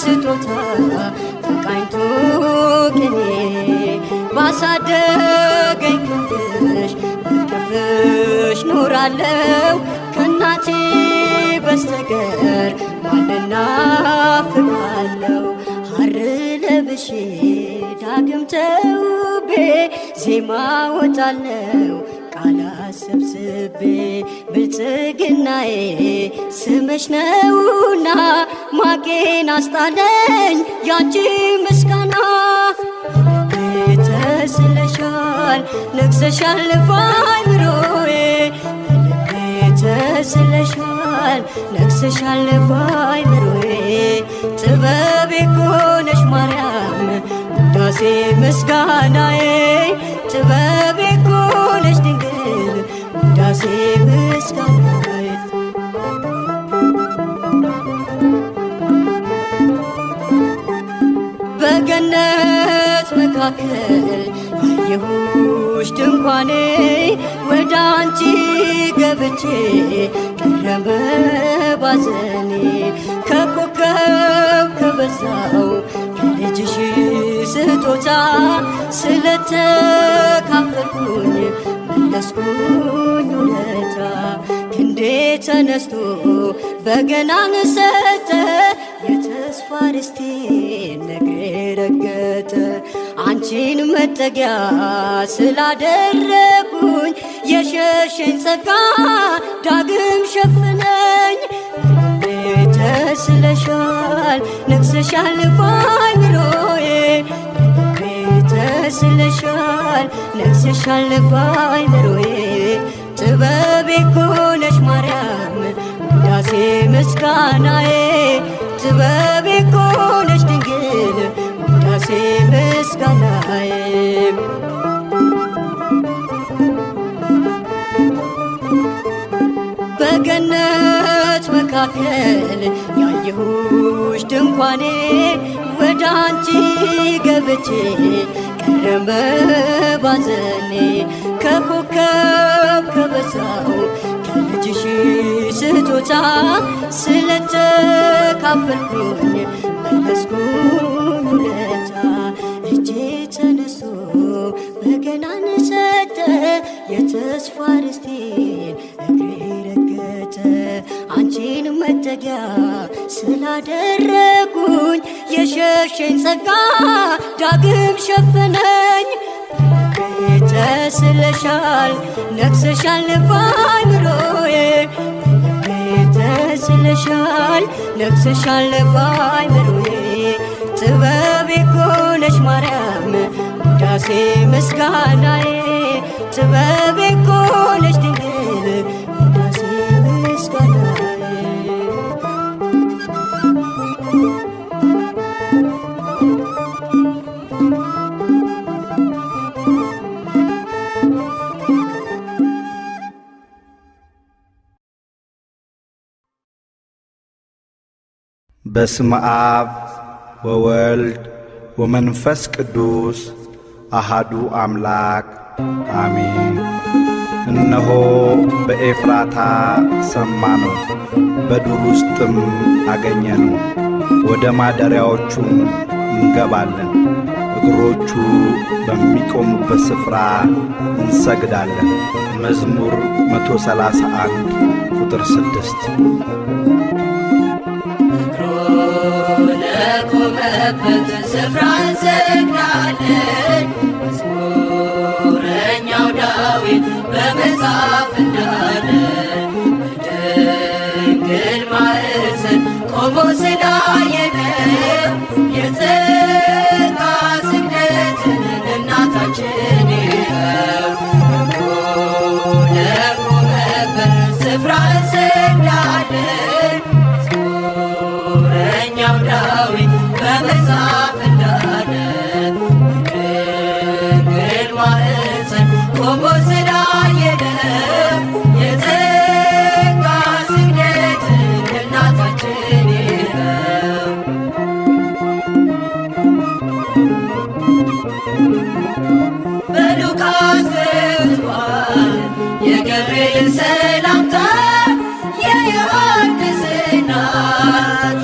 ስጦታ ተቃኝቶ ቅኔ ባሳደገኝ ክንድሽ በቅፍሽ ኖራለው ከእናቴ በስተቀር ማንና ፍቃለው ሐር ለብሼ ዳግም ተውቤ ዜማ ወጣለው ቃላት ሰብስቤ ብልጽግናዬ ስምሽ ነውና ማቄን አስጣለኝ ያንቺ ምስጋና ተስለሻል ነግሰሻል በአእምሮዬ ተስለሻል ነግሰሻል በአእምሮዬ ጥበቤ እኮ ነሽ ማርያም ውዳሴ ምስጋናዬ ጥበቤ እኮ ነሽ ድንግል ውዳሴ ምስጋናዬ በገነት መካከል ያየሁሽ ድንኳኔ ወደ አንቺ ገብቼ ቀረበ ባዘኔ ከኮከብ ከበዛው ከልጅሽ ስጦታ ስለተካፈልኩኝ መለስኩኝ ውለታ ክንዴ ተነስቶ በገናን ሰጠ የተስፋ ርስቴን ነግሬ ረገጠ አንቺን መጠጊያ ስላደረጉኝ የሸሸኝ ጸጋ ዳግም ሸፍነኝ ተስለሻል ነግሰሻል በአእምሮዬ ተስለሻል ነግሰሻል በአእምሮዬ ጥበቤ እኮ ነሽ ማርያም ውዳሴ ምስጋናዬ ጥበቤ እኮ ነሽ ድንግል ውዳሴ ምስጋናዬ በገነት መካከል ያየሁሽ ድንኳኔ ወደ አንቺ ገብቼ ቀረበ ባዘኔ ከኮከብ ከበዛው ከልጅሽ ስጦታ ስለተካፈልኩኝ መለስኩኝ ውለታ እጄ ተነስቶ በገናን ሰጠ የተስፋ ርስቴን እግሬ ረገጠ አንቺን መጠጊያ ስላደረጉኝ የሸሸኝ ጸጋ ዳግም ሸፈነኝ ተስለሻል ነግሰሻል በአእምሮዬ ተስለሻል ነግሰሻል በአእምሮዬ ጥበቤ እኮ ነሽ ማርያም ውዳሴ ምስጋናዬ ጥበቤ እኮ ነሽ ድንግል ውዳሴ ምስጋናዬ በስመ አብ ወወልድ ወመንፈስ ቅዱስ አሃዱ አምላክ አሜን። እነሆ በኤፍራታ ሰማነው፣ በዱር ውስጥም አገኘነው። ወደ ማደሪያዎቹም እንገባለን፣ እግሮቹ በሚቆሙበት ስፍራ እንሰግዳለን። መዝሙር 131 ቁጥር 6 ለቆመበት ስፍራ እንሰግዳለን። መዝሙረኛው ዳዊት በመጽሐፍ እንዳለ በድንግል ማኅፀን ቆሞ ስላየነው የጸጋ ስግደትን እናታችን ለቆመበት ስፍራ እንሰግዳለን። ዳዊት በመጽሐፍ እንዳለ በድንግል ማኅፀን ቆሞ ስላየነው የጸጋ ስግደትን እናታችን በሉቃስ ዘግቷል የገብርኤል ሰላምታ የዮሐንስ እናት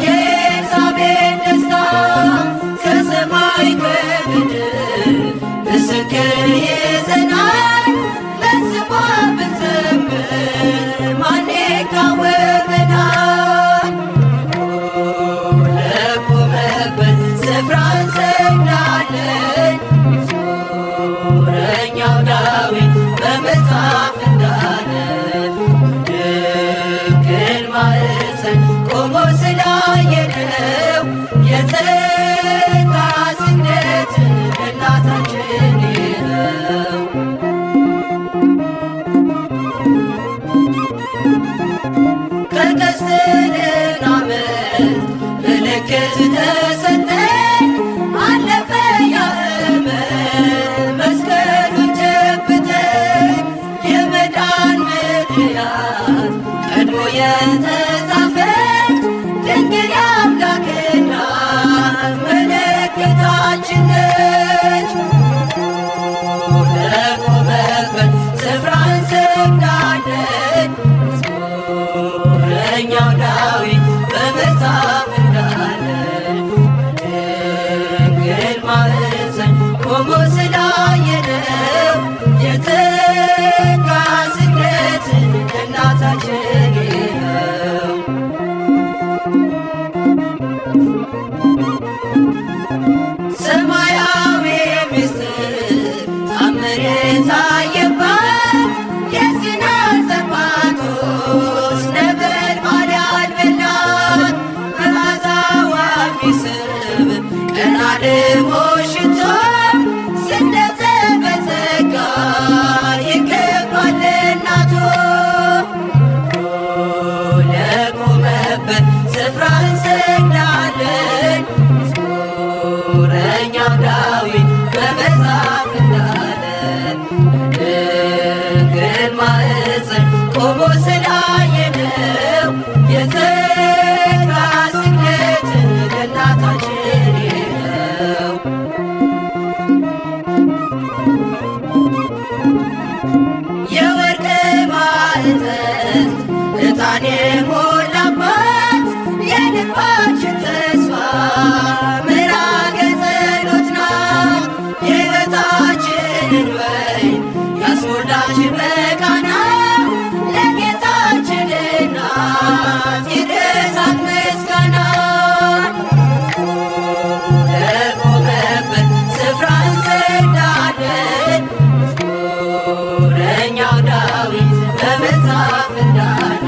የጸጋ ስግደት ለእናታችን ይኸው። ከቀስተ ደመናት ምልክት ተሰጠን አለፈ ያ ዘመን መስቀሉን ጨብጠን የመዳን ምክንያት ቀድሞ የተጻፈች ድንግል የአምላክ እናት ምልክታችን ነች። ለቆመበት ስፍራ እንሰግዳለን መዝሙረኛው ዳዊት በመጽሐፍ እንዳለ ድንግል ማኅፀን ቆሞ ስላየነው የጸጋ ስግደት እናታችን ይኸው። ሰማያዊ ምስጢር ታምር የታየባት የሲና ጸባቶስ ነበልባል ያልበላት መዓዛዋ የሚስብ ቀን አልሞ ሽቶ ስደተ በጸጋ ይገባል እናቶ። ለቆመበት ስፍራ እንሰግዳለን መዝሙረኛው ዳዊት በመጽሐፍ እንዳለ ድንግል ማኅፀን ቆሞ ስላየነው የጸጋ ስግደት ለእናታችን ይኸው። የወርቅ ማዕጠንት ዕጣን የሞላባት የልባችን ተስፋ ምዕራገ ጸሎት ናት። የሕይወታችንን ወይን ያስሞላች በቃና ለጌታችን እናት ይድረሳት ምስጋና። ለቆመበት ስፍራ እንሰግዳለን መዝሙረኛው ዳዊት በመጽሐፍ እንዳለ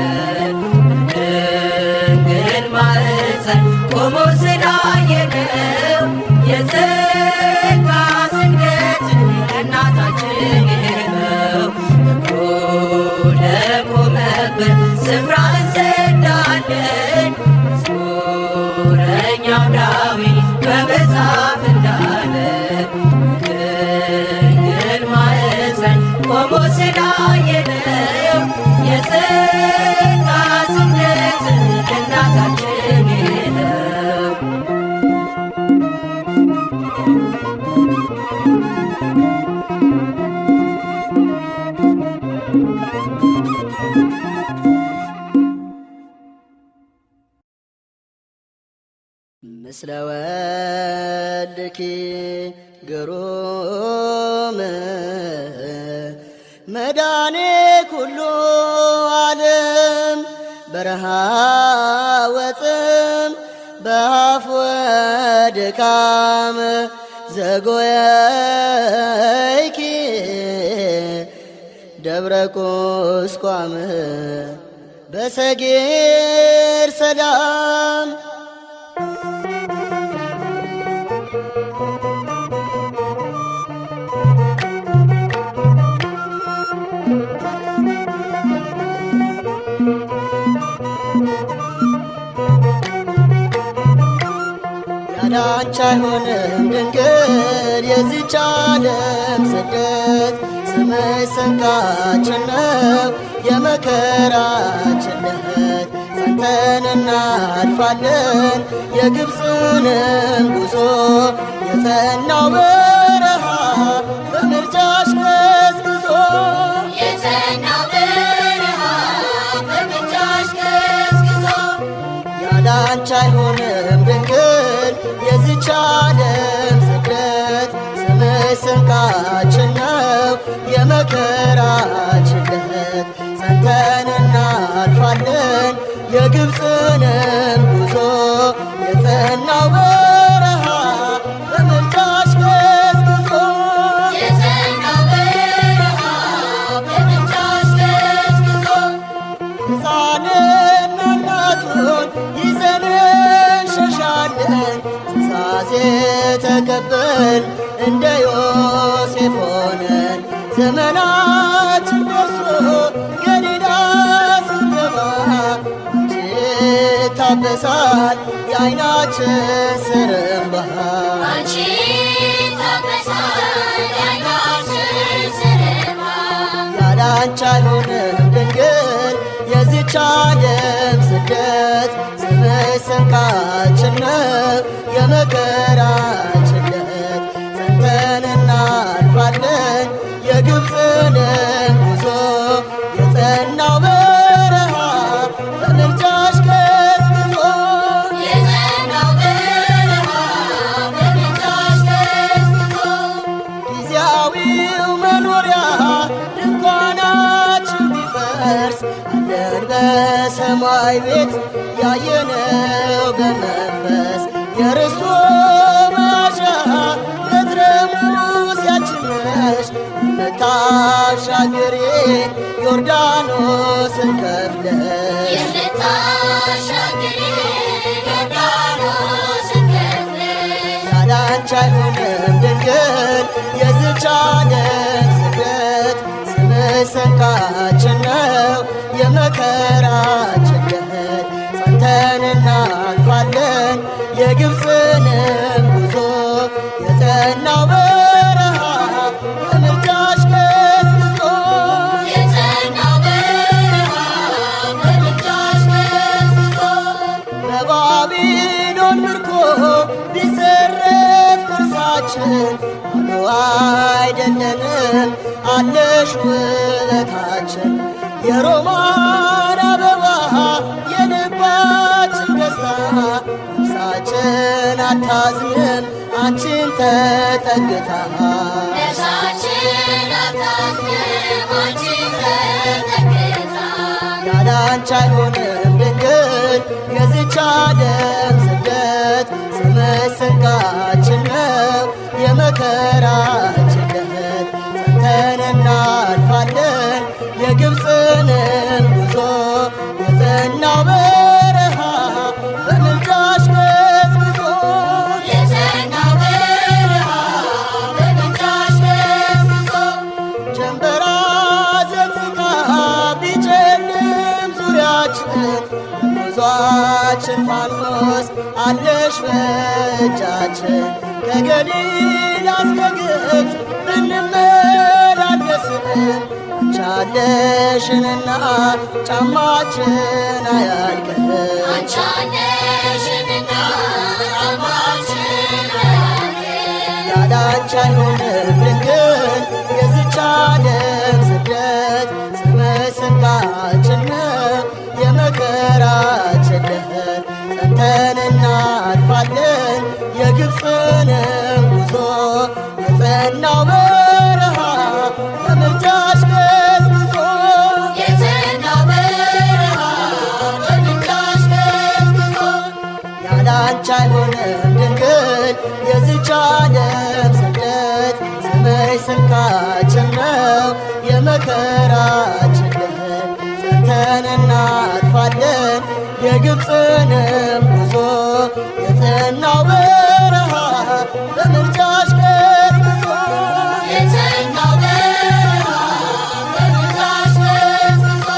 ድንግል ማኅፀን ቆሞ ስላየነው የጸጋ ስግደት ለእናታችን ይኸው። ለቆመበት ስፍራ እንሰግዳለን መዝሙረኛው ዳዊት በመጽሐፍ እንዳለ ድንግል ማኅፀን ቆሞ ስላየነው የጸጋ ስግደት ለእናታችን ይኸው። ምስለ ወልድኪ ግሩም መድኃኔ ኩሉ ዓለም በረሃ ወፅም በአፍ ወድካም ዘጎየይኪ ደብረ ቁስቋም በሰጌር ሰላም ያላንቺ አይሆንም ድንግል የዚች ዓለም ስደት ስምሽ ስንቃችን ነው የመከራችን ዕለት ጸንተን እናልፋለን የግብፅንም ጉዞ የጸናው በረሃ በምልጃሽ ገዝግዞ የጸናው በረሃ በምልጃሽ ገዝግዞ ያላንቺ አይሆንም ድንግል የዚች ዓለም ስደት ስምሽ ስንቃችን ነው የመከራችን ዕለት ጸንተን እናልፋለን የግብፅንም ጉዞ የጸናው በረሃ በምልጃሽ ገዝግዞ የጸናው በረሃ በምልጃሽ ገዝግዞ ሕፃንና እናቱን ይዘን እንሸሻለን የተቀበል እንደ ዮሴፍ ሆነን ዘመናችን ደርሶ ገሊላ ስንገባ አንቺ ታበሳል የዓይናችን ስር እንባ አንቺ ታበሳል የዓይናችን ስር እንባ ያላንቺ አይሆንም ድንግል የዚች ዓለም ስደት ስምሽ ስንቃችን ነው የመከራችን ለት ጸንተን እናልፋለን የግብፅንም ጉዞ የጸናው በረሃ በምልጃሽ ገስግሶ የጸናው በረሃ በምልጃሽ ገስግሶ ጊዜያዊው መኖሪያ ድንኳናችን ቢፈርስ አለን በሰማይ ቤት ያየነው በመንፈስ የርስቱ መያዣ ምድረ ሙሴያችን ነሽ የምታሻግሪ ዮርዳኖስን ከፍለሽ የምታሻግሪ ዮርዳኖስን ከፍለሽ ያላንቺ አይሆንም ድንግል የዚች ዓለም ስደት ስምሽ ስንቃችን ነው የመከራችን ለት ጸንተን እናልፋለን የግብፅንም ጉዞ የጸናው በረሃ በምልጃሽ ገስግሶ የጸናው በረሃ በምልጃሽ ገስግሶ በባቢሎን ምርኮ ቢዘረፍ ቅርሳችን ባዶ አይደለንም አለሽ ውበታችን የሮማን አበባ የልባችን ደስታ ነፍሳችን አታዝንም አንቺን ተጠግታ ነፍሳችን አታዝንም አንቺን ተጠግታ ያላንቺ አይሆንም ድንግል የዚች ዓለም ስደት ስምሽ ስንቃችን ነው የመከራችን ለት ጸንተን እናልፋለን የግብፅንም ጉዞ የጸናው በረሃ በምልጃሽ ገስግሶ የጸናው በረሃ በምልጃሽ ገስግሶ ጀንበራ ዘግዝቃ ቢጨልም ዙሪያችን የጉዟችን ፋኖስ አለሽ በእጃችን ከገሊላ እስከ ግብፅ ብንመላለስም አንቻለሽንና ጫማችን አያልቅም አንቻለሽንና ጫማችን አያልቅም ያላንቺ አይሆንም ድንግል የዚች ዓለም ስደት ስምሽ ስንቃችን ነው የመከራችን ለት ጸንተን እናልፋለን የግብፅንም ጉዞ የጸናው በረሃ በምልጃሽ ገስግሶ የጸናው በረሃ በምልጃሽ ገስግሶ ያላንቺ አይሆንም ድንግል የዚች ዓለም ስደት ስምሽ ስንቃችን ነው የመከራችን ለት ጸንተን እናልፋለን የግብፅንም ጉዞ የጸናው በረሃ በምልጃሽ ገስግሶ የጸናው በረሃ በምልጃሽ ገስግሶ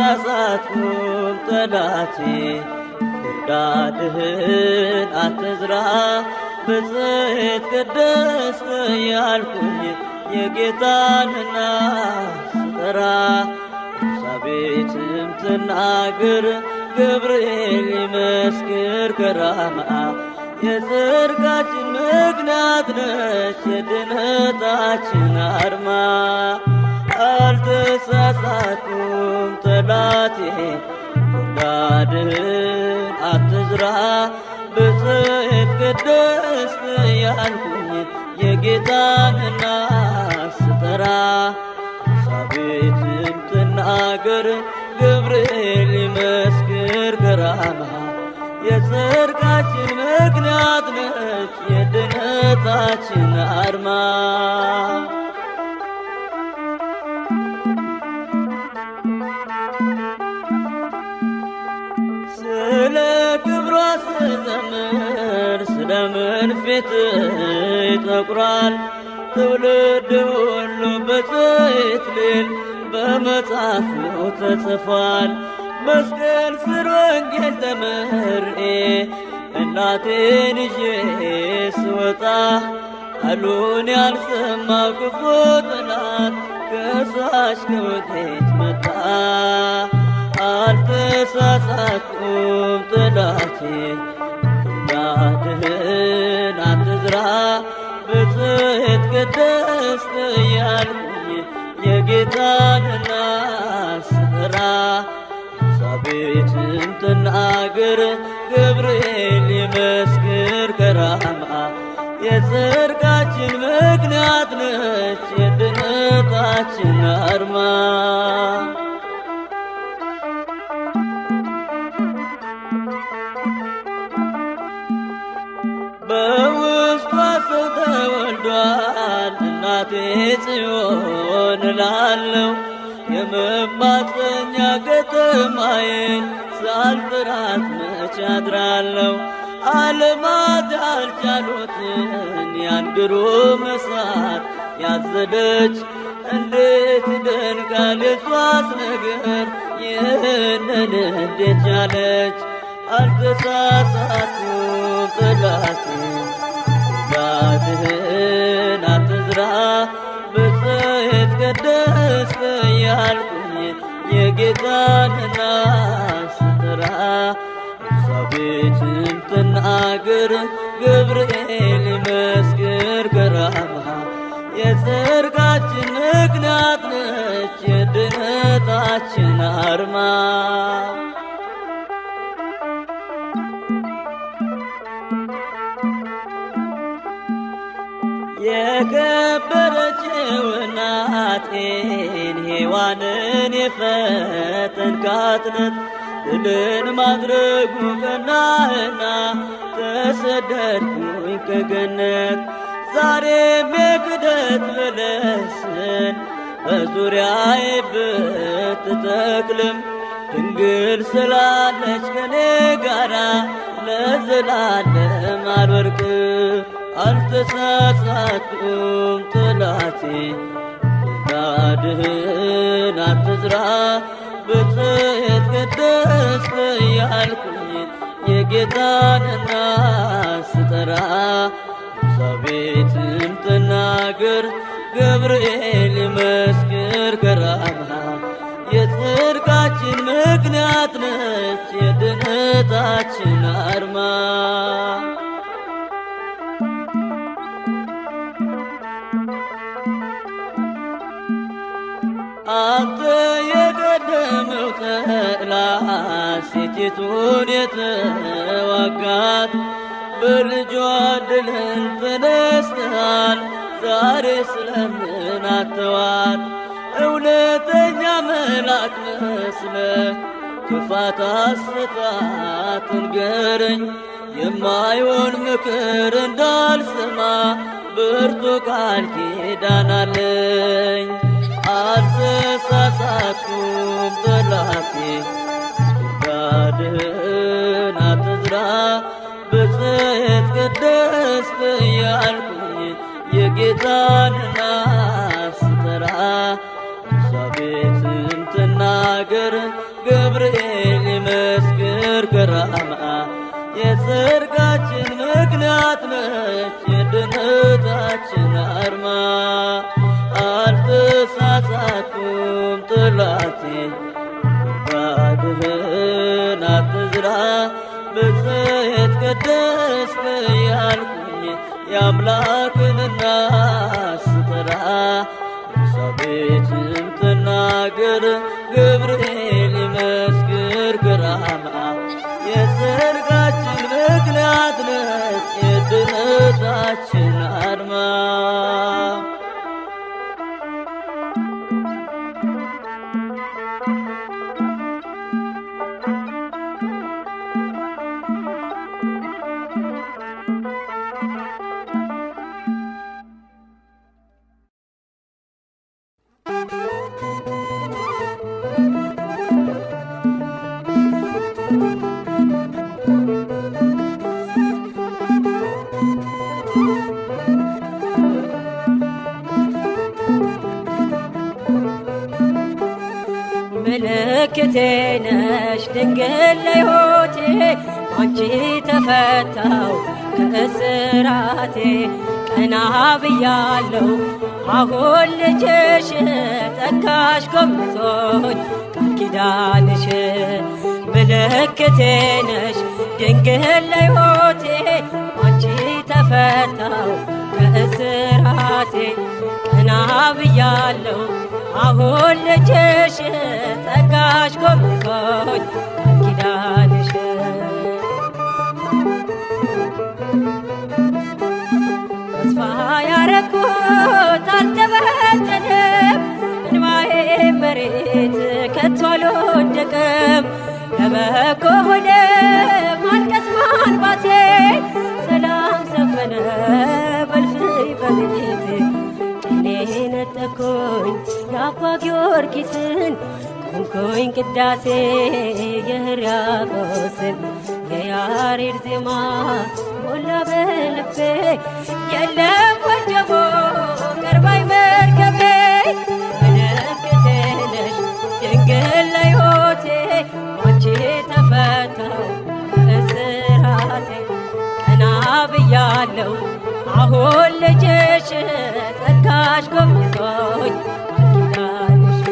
አልተሳሳትኩም ጠላቴ ፍርዳድህን አትዝራ ብፅዕት ቅድስት ያልኩኝ የጌታንና ስጠራ ኤልሳቤጥም ትናገር ገብርኤል ይመስክር ከራማ የጽድቃችን ምክንያት ምክንያት ነች የድነታችን አርማ። አልተሳሳትኩም ጠላቴ ፍርድህን አትዝራ ብፅዕት ቅድስት ያልኩኝ የጌታን እናት ስጠራ ኤልሳቤጥም ትናገር ገብርኤል ይመስክር ከራማ የጽድቃችን ምክንያት ነች የድነታችን አርማ። ስለ ክብሯ ስዘምር ስለምን ፊትህ ይጠቁራል? ትውልድ ሁሉ በጽሕፈት ሊል በመጽሐፉ ተጽፏል። መስቀል ስር ወንጌል ተምሬ እናቴን ይዤ ስወጣ ቃሉን ያልሰማው ክፉ ጠላት ከሳሽ ከወዴት መጣ? አልተሳሳትኩም ጠላቴ ፍርድህን አትዝራ ብፅዕት ቅድስት ያልኩኝ የጌታን እናት ስጠራ ኤልሳቤጥም ትናገር ገብርኤል ይመስክር ከራማ የጽድቃችን ምክንያት ነች የድነታችን አርማ። በውስጧ ሰው ተወልዷል እናቴ ጽዮን እላለሁ። የመማፀኛ ከተማዬን ሳልጥራት መች አድራለሁ? ዓለማት ያልቻሉትን ያን ግሩም እሳት ያዘደች እንዴት ይደንቃል የሷስ ነገር ይህንን እንዴት ቻለች? አልተሳሳትኩም ጠላቴ ፍርድህን አትዝራ ብፅዕት ቅድስት ያልኩኝ የጌታን እናት ስጠራ ኤልሳቤጥም ትናገር ገብርኤል ይመስክር ከራማ የጽድቃችን ምክንያት ነች የድነታችን አርማ። የከበረችው እናቴን ሔዋንን የፈተንካት ዕለት ድልን ማድረጉ ቀናህና ተሰደድኩኝ ከገነት። ዛሬም የክደት በለስን በዙሪያዬ ብትተክልም ድንግል ስላለች ከኔ ጋራ ለዘላለም አልወድቅም። አልተሳሳትኩም ጠላቴ ፍርድህን አትዝራ ብፅዕት ቅድስት ያልኩኝ የጌታን እናት ስጠራ ኤልሳቤጥም ትናገር ገብርኤል ይመስክር ከራማ የጽድቃችን ምክንያት ነች የድነታችን አርማ። አንተ የቀደመው ጠላት ሴቲቱን የተዋጋት በልጇ ድልን ተነስተሃል። ዛሬ ስለምን አተዋት? እውነተኛ መልአክ መስለ ክፋት አስታት ንገረኝ የማይሆን ምክር እንዳልሰማ ብርቱ ቃል ኪዳን አለኝ። አልተሳሳትኩም ጠላቴ ፍርድህን አትዝራ ብፅዕት ቅድስት ያልኩኝ የጌታን እናት ስጠራ ኤልሳቤጥም ትናገር ገብርኤል ይመስክር ከራማ የጽድቃችን ምክንያት ነች የድነታችን አርማ። አልተሳሳትኩም ጠላቴ ፍርድህን አትዝራ ብፅዕት ቅድስት ያልኩኝ የአምላክን እናት ስጠራ ኤልሳቤጥም ትናገር ገብርኤል ይመስክር ከራማ የጽድቃችን ምክንያት ነች የድነታችን አርማ። ምልክቴ ነሽ ድንግል ለሕይወቴ አንቺ ተፈታው ከእስራቴ ቀና ብያለሁ አሁን ልጅሽ ጸጋሽ ጎብኝቶኝ ቃል ኪዳንሽ ምልክቴ ነሽ ድንግል ለሕይወቴ አንቺ ተፈታው ከእስራቴ ቀና ብያለሁ አሁን ልጅሽ ጸጋሽ ጎብኝቶኝ ቃል ኪዳንሽ ተስፋ ያረኩት አልተበተንም እንባዬ መሬት ከቶ አልወደቅም ለበጎ ሆነ ማልቀስ ማንባቴ ሰላም ሰፈነ በልፍኝ በቤቴ ቅኔ ነጠቅኩኝ የአባ ጊዮርጊስን ቆምኩኝ ቅዳሴ የሕርያቆስን የያሬድ ዜማ ሞላ በልቤ የለም ወጀቦ ቀርባይ መርከቤ ምልክቴ ነሽ ድንግል ለሕይወቴ አንቺ ተፈታው ከእስራቴ ቀና ብያለሁ አሁን ልጅሽ ጸጋሽ ጎብኝቶኝ ቃል ኪዳንሽ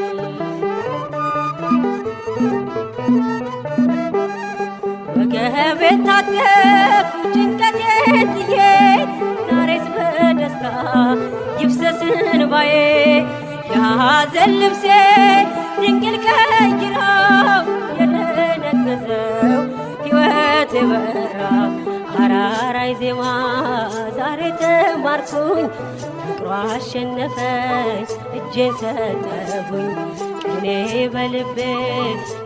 ወገቤን ታጠቅኩ ጭንቀቴን ጥዬ ዛሬስ በደስታ ይፍሰስ እንባዬ የሐዘን ልብሴ ድንግል ቀይራው የደነገዘው ሕይወቴ በራ አራራይ ዜማ ዛሬ ተማርኩኝ ፍቅሯ አሸነፈኝ እጄን ሰጠሁኝ ቅኔ በልቤ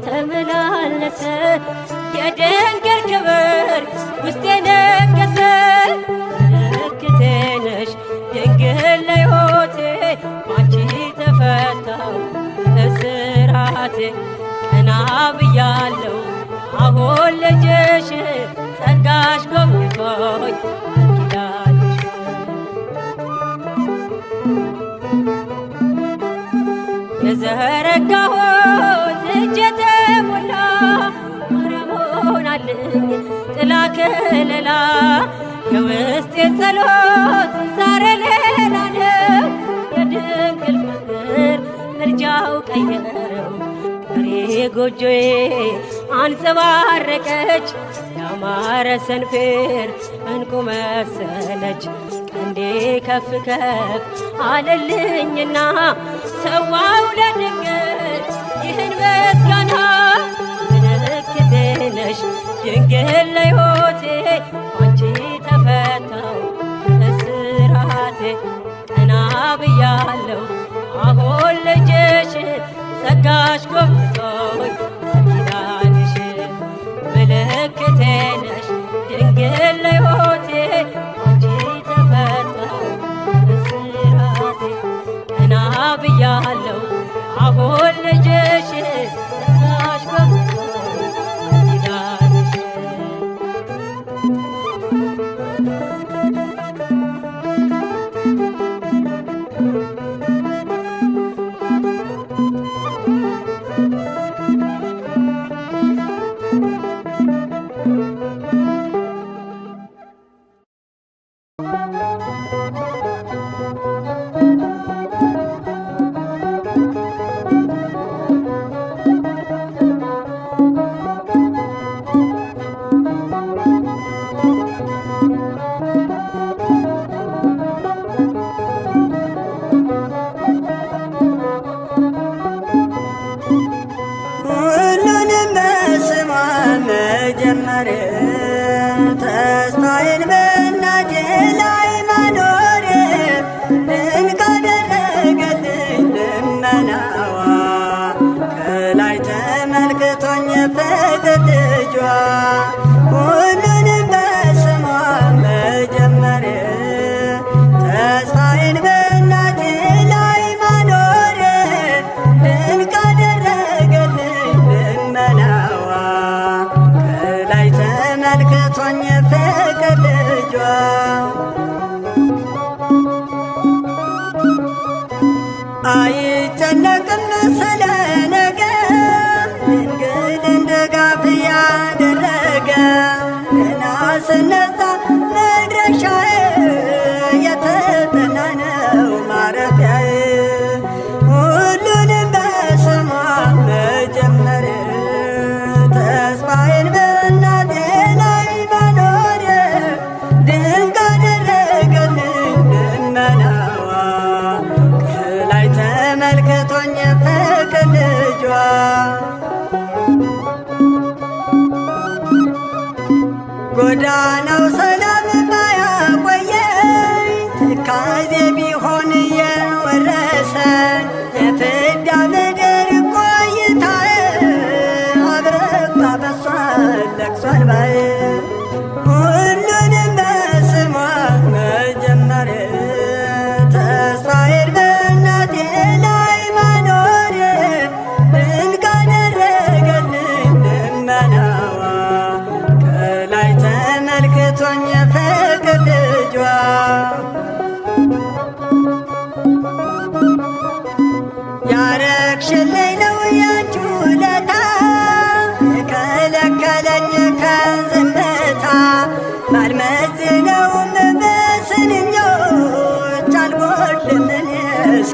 ተመላለሰ የድንግል ክብር ውስጤ ነገሰ ምልክቴ ነሽ ድንግል ለሕይወቴ አንቺ ተፈታው ከእስራቴ ቀና ብያለሁ አሁን ልጅሽ ጸጋሽ ጎብኝቶኝ ቃል ኪዳንሽ የዘረጋሁት እጄ ተሞላ ማርያም ሆናልኝ ጥላ ከለላ የውስጤን ጸሎት ዛሬ ሌላ ነው የድንግል ፍቅር ምልጃው ቀየረው ቀሪ ጎጆዬ አንጸባረቀች ያማረ ሰንፔር እንቁ መሰለች ቀንዴ ከፍ ከፍ አለልኝና ሰዋው ለድንግል ይህን ምስጋና ምልክቴ ነሽ ድንግል ለሕይወቴ አንቺ ተፈታው ከእስራቴ ቀና ብያለሁ አሁን ልጅሽ ጸጋሽ ጎብኝቶኝ ቃል ኪዳንሽ ምልክቴ ነሽ ድንግል ለሕይወቴ አንቺ ተፈታው ከእስራቴ ቀና ብያለሁ አሁን ልጅሽ ጸጋሽ ጎብኝቶኝ ቃል ኪዳንሽ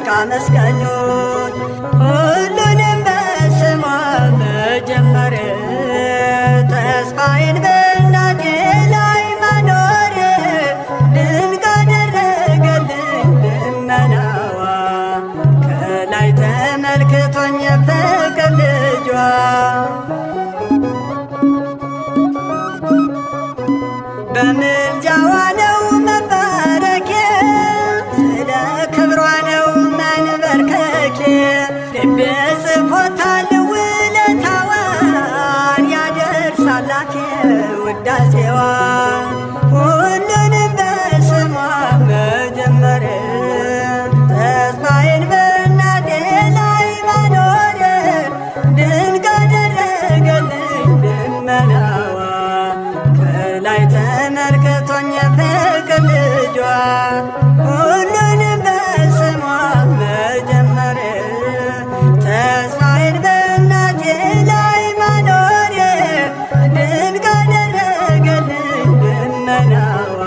ካመስገኙት ሁሉንም በስሟ መጀመር ተስፋዬን በእናቴ ላይ ማኖር ድንቅ አደረገልኝ ልመናዋ ከላይ ተመልክቶኝ ፍቅር ልጇ በምልጃዋ ነው መባረኬ ስለ ክብሯ ነው መንበርከኬ ልቤ ጽፎታል ውለታዋን ያደርሳል አፌ ውዳሴዋን ሁሉንም በስሟ መጀመር ተስፋዬን በእናቴ ላይ ማኖር ድንቅ አደረገልኝ ልመናዋ ከላይ ተመልክቶኝ ፍቅር ልጇ ሁሉንም በስሟ መጀመር ተስፋዬን በእናቴ ላይ ማኖር ድንቅ አደረገልኝ ልመናዋ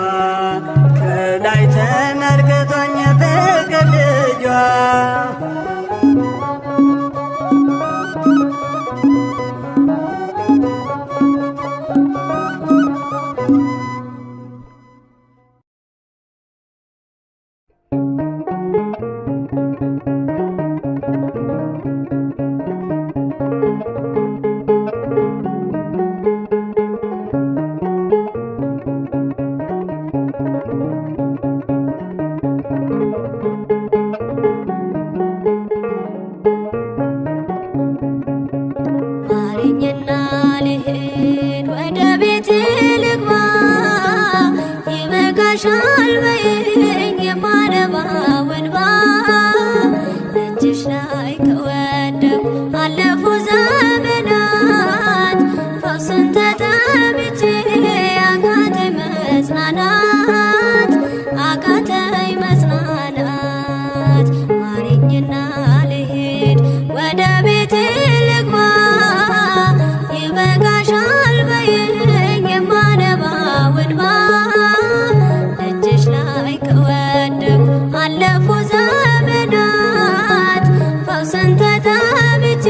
ከላይ ተመልክቶኝ ፍቅር ልጇ ማረኝና ልሂድ ወደ ቤት ልግባ ይበቃሻል በይኝ የማነባው እንባ እጅሽ ላይ ከወደኩ አለፉ ዘመናት ፈውስን ተጠምቼ አቃተኝ መጽናናት አቃተኝ መጽናናት ማረኝና ልሂድ ወደ ቤት ልግባ ይበቃሻል በይኝ የማነባው እንባ እጅሽ ላይ ከወደኩ አለፉ ዘመናት ፈውስን ተጠምቼ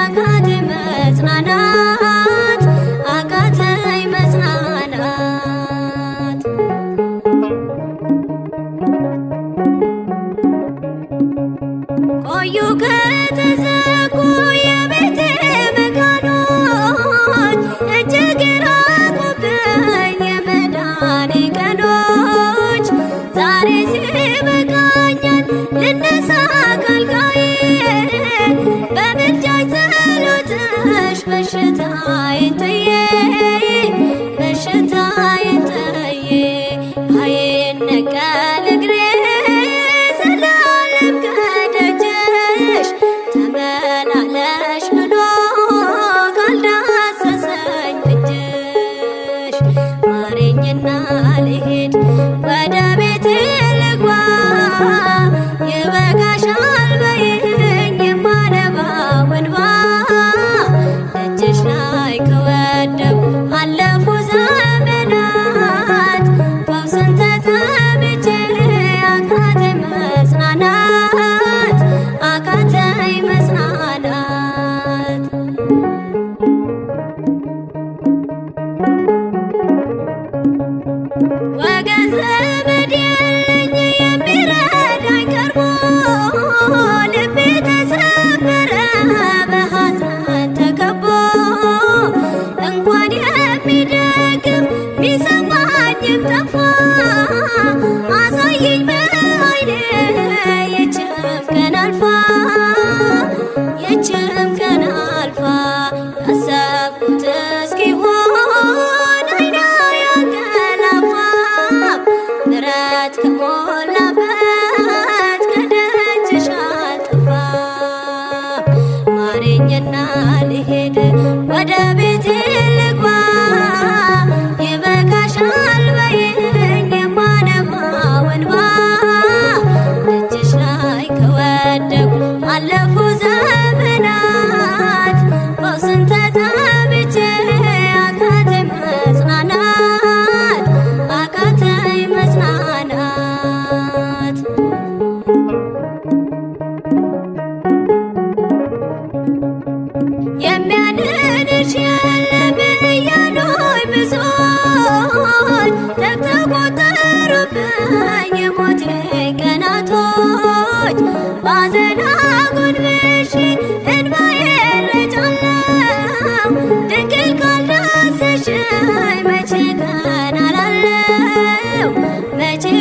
አቃተኝ መጽናናት አቃተኝ መጽናናት ቆዩ ከተዘጉ የቤቴ መቃኖች እጅግ ራቁብኝ የመዳኔ ቀኖች ዛሬ ሲበቃኛል ልነሳ ካልጋዬ በምልጃሽ ጸሎትሽ በሽታዬን ጥዬ በሽታዬን ጥዬ አይነቀል እግሬ ዘላለም ከደጅሽ ተመላለሽ ብሎ ካልዳሰሰኝ እጅሽ ማረኝና ልሂድ ወደ ቤት ልግባ ይበቃሻል በይኝ የማነባው እንባ እጅሽ ላይ ከወደኩ አለፉ ዘመናት ፈውስን ተጠምቼ አቃተኝ መጽናናት አቃተኝ መጽናናት ወገን ዘመድ የለኝ የሚረዳኝ ቀርቦ ልቤ ተሰበረ በሐዘን ተከቦ እንኳን የሚደግፍ ቢሰማኝም ጠፋ አሳየኝ በዓይኔ ይህችም ቀን አልፋ ይህችም ቀን አልፋ ያሰብኩት እስኪሆን አይና ያንቀላፋ ምሕረት ከሞላበት ከደጅሽ አልጠፋ ማረኝና ልሂድ ወደ ቤቴ ልግባ ይበቃሻል በይኝ የማነባው እንባ እጅሽ ላይ ከወደኩ አለፉ ዘመናት ፈውስን ተጠምቼ አቃተኝ መጽናናት አቃተኝ መጽናናት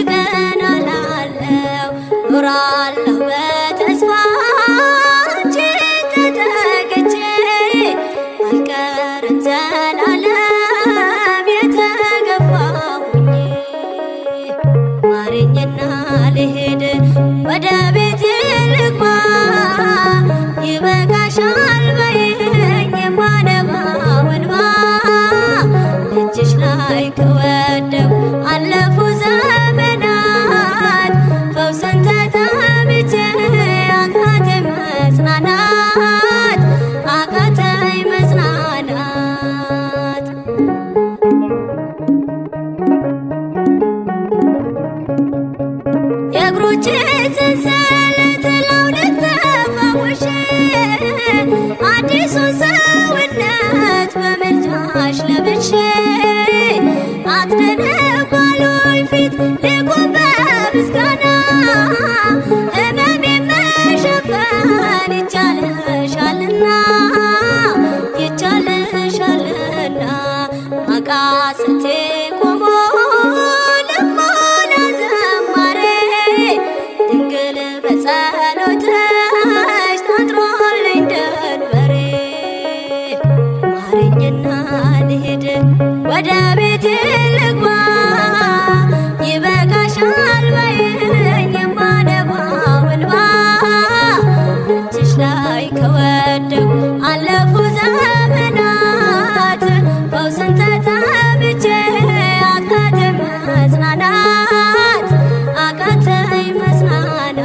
ቀን አላለው ኖራለሁ በተስፋ አንቺን ተጠግቼ አልቀርም ዘላለም የተገፋሁኝ ማረኝና ልሄድ ወደ ቤቴ ልግባ ይበቃሻል በይኝ የማነባው እንባ እጅሽ ላይ ከወደኩ አለፉ ዘመናት ፈውስን ተጠምቼ አቃተኝ መጽናናት አቃተኝ መጽናናት የእግሮቼ ሰንሰለት ላውልቅ ተፈውሼ አዲሱን ሰውነት በምልጃሽ ለብሼ አትደንቅ ባሉኝ ፊት ልቁም በምስጋና ሕመሜን መሸፈን ይቻልሻልና ይቻልሻልና አቃስቴ ቆሞ ልሞላ ዘማሬ ድንግል በጸሎትሽ ታጥሮልኝ ደንበሬ ማረኝና ልሄድ ወደ ቤቴ ልግባ ይበቃሻል በይኝ የማነባው እንባ እጅሽ ላይ ከወደኩ አለፉ ዘመናት ፈውስን ተጠምቼ አቃተኝ መጽናናት አቃተኝ መጽናናት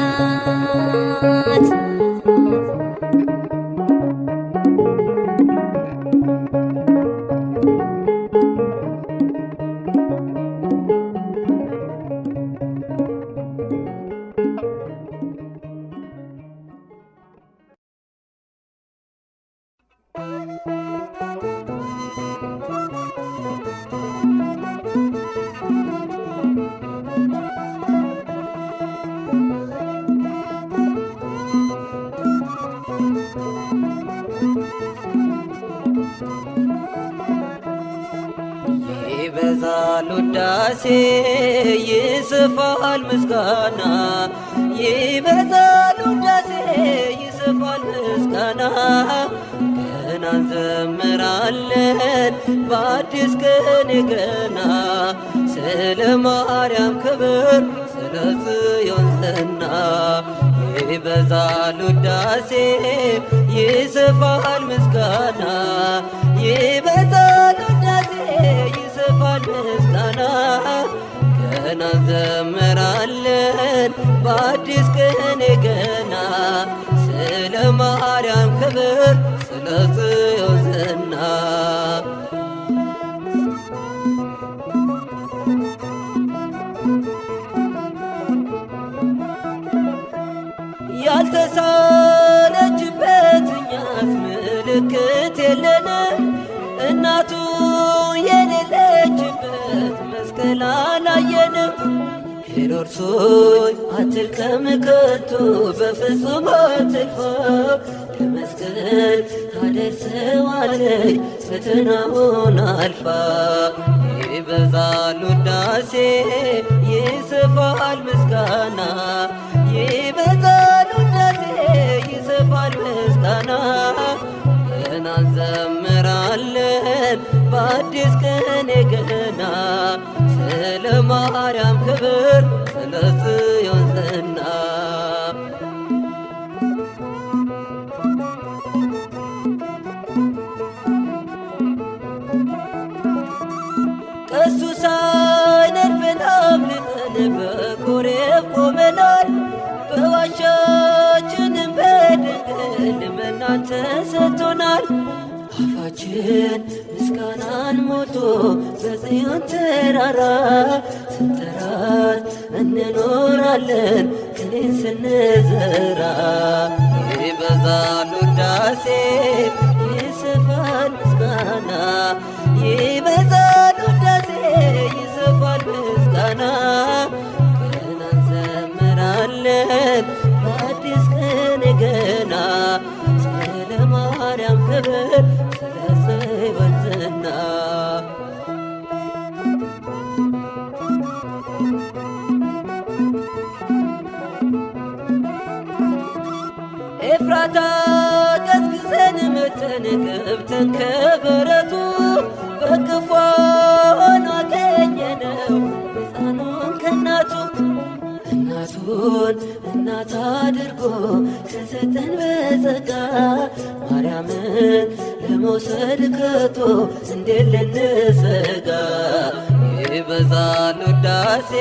ይበዛል ውዳሴ ይስፋል ምስጋና ይበዛል ውዳሴ ይስፋል ምስጋና ገና እንዘምራለን በአዲስ ቅኔ ገና ስለ ማርያም ክብር ስለ ጽዮን ዝና ይበዛል ውዳሴ ይስፋል ምስጋና ይበዛል ውዳሴ ይስፋል ምስጋና ገና እንዘምራለን በአዲስ ቅኔ ገና ስለ ማርያም ክብር ስለ ጽዮን ዝና ያልተሳለችበት እኛስ ምልክት የለንም እናቱ የሌለችበት መስቀል አላየንም። ሄሮድስ ሆይ አትልቀም ከቶ በፍጹም አትልፋ ለመስቀል ታደርሰዋለች ፈተናውን አልፋ ይበዛል ውዳሴ ይስፋል ምስጋና ይበዛል ውዳሴ ይስፋል ምስጋና ገና እንዘምራለን በአዲስ ቅኔ ገና ስለ ማርያም ክብር ስለ ጽዮን ዝና ቀሱ ሳይነድፈን አምልጠን በኮሬብ ቆመናል በዋሻችንም በድንግል መናን ተሰጥቶናል። አፋችን ምስጋናን ሞልቶ በጽዮን ተራራ ስንጠራት እንኖራለን ቅኔን ስንዘራ ይበዛል ውዳሴ ይስፋል ምስጋና ይበዛል ውዳሴ ይስፋል ምስጋና ገና እንዘምራለን በአዲስ ቅኔ ገና ስለ ማርያም ክብር ስለ ጽዮን ዝና ኤፍራታ ገስግሰን መተን ገብተን ከበረቱ በክፉ አገኘነው ሕፃኑን ከእናቱ እናቱን እናት አድርጎ ከሰጠን በጸጋ ማርያምን ለመውሰድ ከቶ እንዴት ልንሰጋ? ይበዛል ውዳሴ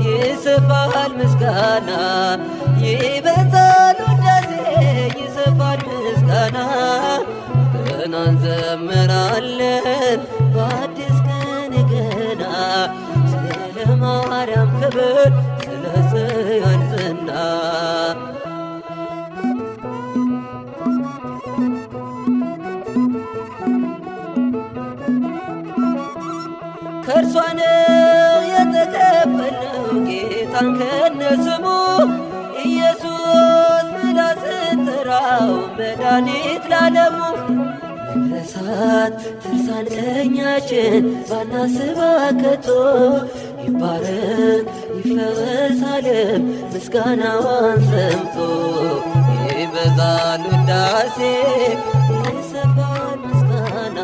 ይሰፋል ምስጋና ይበዛል ውዳሴ ይሰፋል ምስጋና ገና እንዘምራለን በአዲስ ቀን ገና ስለ ማርያም ክብር ስለ ጽዮን ዝና ከእርሷ ነው የተቀበልነው ጌታን ከነስሙ ኢየሱስ ብላ ስትጠራው መድኃኒት ላለሙ መድረሳት ትርሳን ቀኛችን ባናስባ ከቶ ይባረክ ይፈወስ ዓለም ምስጋናዋን ሰምቶ ይበዛል ውዳሴ ይሰፋል ምስጋና